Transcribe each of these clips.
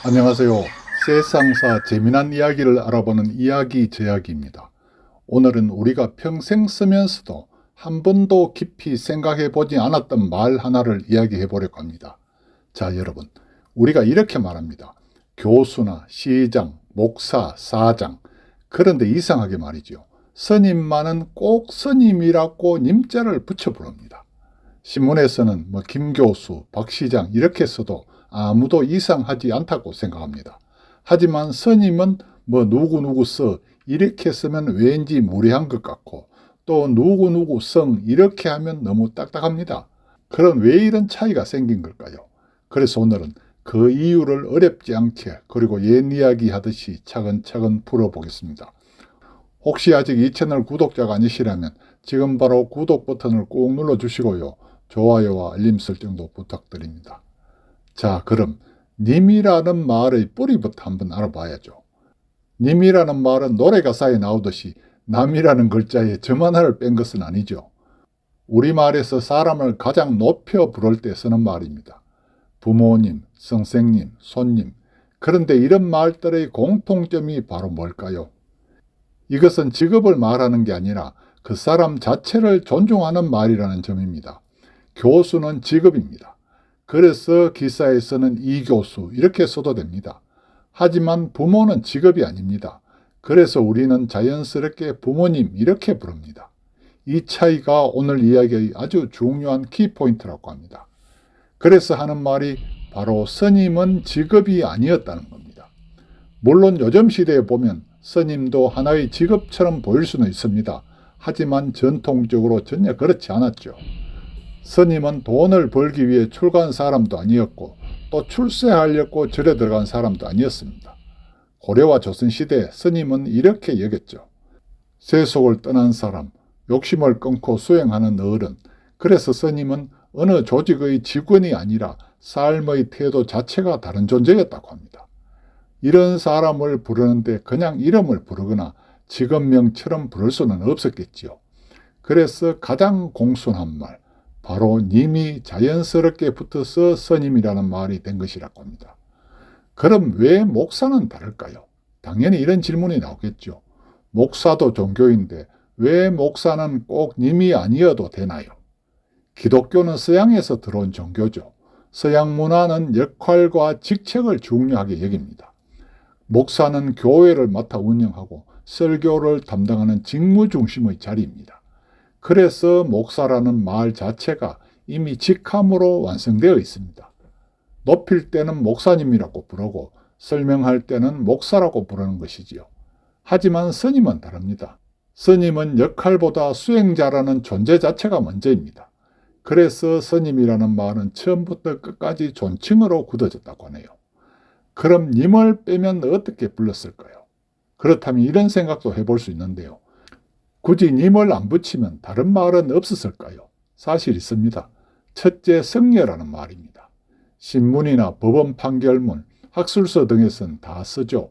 안녕하세요. 세상사 재미난 이야기를 알아보는 이야기 제약입니다. 오늘은 우리가 평생 쓰면서도 한 번도 깊이 생각해 보지 않았던 말 하나를 이야기해 보려고 합니다. 자, 여러분, 우리가 이렇게 말합니다. 교수나 시장, 목사, 사장. 그런데 이상하게 말이죠. 스님만은 꼭 스님이라고 님자를 붙여 부릅니다. 신문에서는 김 교수, 박 시장 이렇게 써도 아무도 이상하지 않다고 생각합니다. 하지만 스님은 누구누구 써 이렇게 쓰면 왠지 무례한 것 같고, 또 누구누구 성 이렇게 하면 너무 딱딱합니다. 그럼 왜 이런 차이가 생긴 걸까요? 그래서 오늘은 그 이유를 어렵지 않게, 그리고 옛 이야기 하듯이 차근차근 풀어보겠습니다. 혹시 아직 이 채널 구독자가 아니시라면 지금 바로 구독 버튼을 꼭 눌러주시고요. 좋아요와 알림 설정도 부탁드립니다. 자, 그럼 님이라는 말의 뿌리부터 한번 알아봐야죠. 님이라는 말은 노래 가사에 나오듯이 남이라는 글자에 점 하나를 뺀 것은 아니죠. 우리말에서 사람을 가장 높여 부를 때 쓰는 말입니다. 부모님, 선생님, 손님. 그런데 이런 말들의 공통점이 바로 뭘까요? 이것은 직업을 말하는 게 아니라 그 사람 자체를 존중하는 말이라는 점입니다. 교수는 직업입니다. 그래서 기사에서는 이 교수 이렇게 써도 됩니다. 하지만 부모는 직업이 아닙니다. 그래서 우리는 자연스럽게 부모님 이렇게 부릅니다. 이 차이가 오늘 이야기의 아주 중요한 키포인트라고 합니다. 그래서 하는 말이 바로 스님은 직업이 아니었다는 겁니다. 물론 요즘 시대에 보면 스님도 하나의 직업처럼 보일 수는 있습니다. 하지만 전통적으로 전혀 그렇지 않았죠. 스님은 돈을 벌기 위해 출가한 사람도 아니었고, 또 출세하려고 절에 들어간 사람도 아니었습니다. 고려와 조선시대에 스님은 이렇게 여겼죠. 세속을 떠난 사람, 욕심을 끊고 수행하는 어른. 그래서 스님은 어느 조직의 직원이 아니라 삶의 태도 자체가 다른 존재였다고 합니다. 이런 사람을 부르는데 그냥 이름을 부르거나 직업명처럼 부를 수는 없었겠지요. 그래서 가장 공손한 말, 바로 님이 자연스럽게 붙어서 스님이라는 말이 된 것이라고 합니다. 그럼 왜 목사는 다를까요? 당연히 이런 질문이 나오겠죠. 목사도 종교인데 왜 목사는 꼭 님이 아니어도 되나요? 기독교는 서양에서 들어온 종교죠. 서양 문화는 역할과 직책을 중요하게 여깁니다. 목사는 교회를 맡아 운영하고 설교를 담당하는 직무 중심의 자리입니다. 그래서 목사라는 말 자체가 이미 직함으로 완성되어 있습니다. 높일 때는 목사님이라고 부르고 설명할 때는 목사라고 부르는 것이지요. 하지만 스님은 다릅니다. 스님은 역할보다 수행자라는 존재 자체가 먼저입니다. 그래서 스님이라는 말은 처음부터 끝까지 존칭으로 굳어졌다고 하네요. 그럼 님을 빼면 어떻게 불렀을까요? 그렇다면 이런 생각도 해볼 수 있는데요. 굳이 님을 안 붙이면 다른 말은 없었을까요? 사실 있습니다. 첫째, 성녀라는 말입니다. 신문이나 법원 판결문, 학술서 등에서는 다 쓰죠.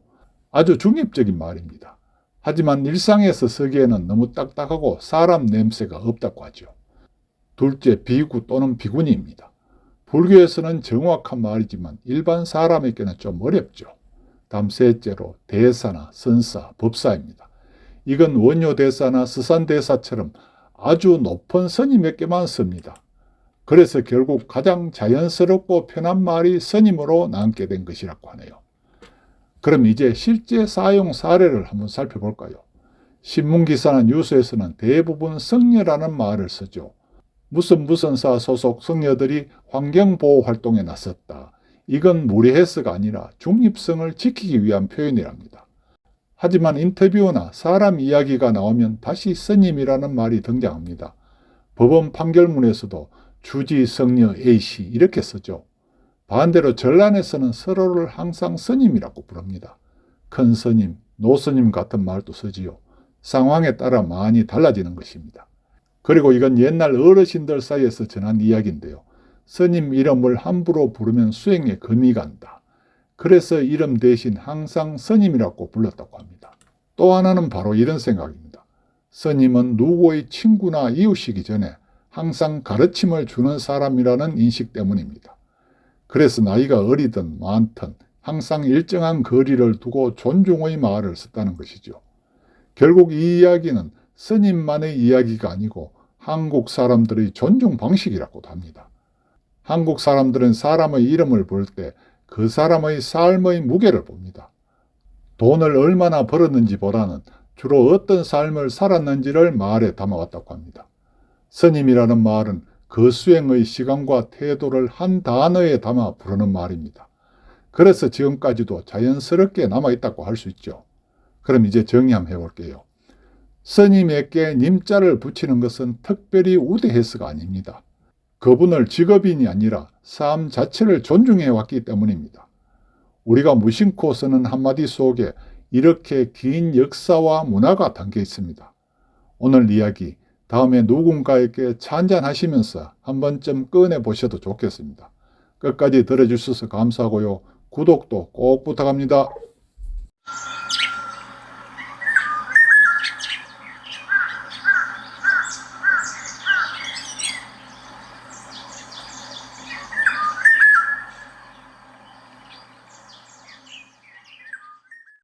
아주 중립적인 말입니다. 하지만 일상에서 쓰기에는 너무 딱딱하고 사람 냄새가 없다고 하죠. 둘째, 비구 또는 비구니입니다. 불교에서는 정확한 말이지만 일반 사람에게는 좀 어렵죠. 다음 셋째로 대사나 선사, 법사입니다. 이건 원효대사나 스산대사처럼 아주 높은 스님에게만 씁니다. 그래서 결국 가장 자연스럽고 편한 말이 스님으로 남게 된 것이라고 하네요. 그럼 이제 실제 사용 사례를 한번 살펴볼까요? 신문기사나 뉴스에서는 대부분 성녀라는 말을 쓰죠. 무슨 사 소속 성녀들이 환경보호 활동에 나섰다. 이건 무리해서가 아니라 중립성을 지키기 위한 표현이랍니다. 하지만 인터뷰나 사람 이야기가 나오면 다시 스님이라는 말이 등장합니다. 법원 판결문에서도 주지 성녀 A씨 이렇게 쓰죠. 반대로 전란에서는 서로를 항상 스님이라고 부릅니다. 큰 스님, 노스님 같은 말도 쓰지요. 상황에 따라 많이 달라지는 것입니다. 그리고 이건 옛날 어르신들 사이에서 전한 이야기인데요. 스님 이름을 함부로 부르면 수행에 금이 간다. 그래서 이름 대신 항상 스님이라고 불렀다고 합니다. 또 하나는 바로 이런 생각입니다. 스님은 누구의 친구나 이웃이기 전에 항상 가르침을 주는 사람이라는 인식 때문입니다. 그래서 나이가 어리든 많든 항상 일정한 거리를 두고 존중의 말을 썼다는 것이죠. 결국 이 이야기는 스님만의 이야기가 아니고 한국 사람들의 존중 방식이라고도 합니다. 한국 사람들은 사람의 이름을 볼 때 그 사람의 삶의 무게를 봅니다. 돈을 얼마나 벌었는지 보다는 주로 어떤 삶을 살았는지를 말에 담아왔다고 합니다. 스님이라는 말은 그 수행의 시간과 태도를 한 단어에 담아 부르는 말입니다. 그래서 지금까지도 자연스럽게 남아있다고 할 수 있죠. 그럼 이제 정의 한번 해볼게요. 스님에게 님자를 붙이는 것은 특별히 우대해서가 아닙니다. 그분을 직업인이 아니라 삶 자체를 존중해 왔기 때문입니다. 우리가 무심코 쓰는 한마디 속에 이렇게 긴 역사와 문화가 담겨 있습니다. 오늘 이야기 다음에 누군가에게 찬잔하시면서 한 번쯤 꺼내보셔도 좋겠습니다. 끝까지 들어주셔서 감사하고요. 구독도 꼭 부탁합니다.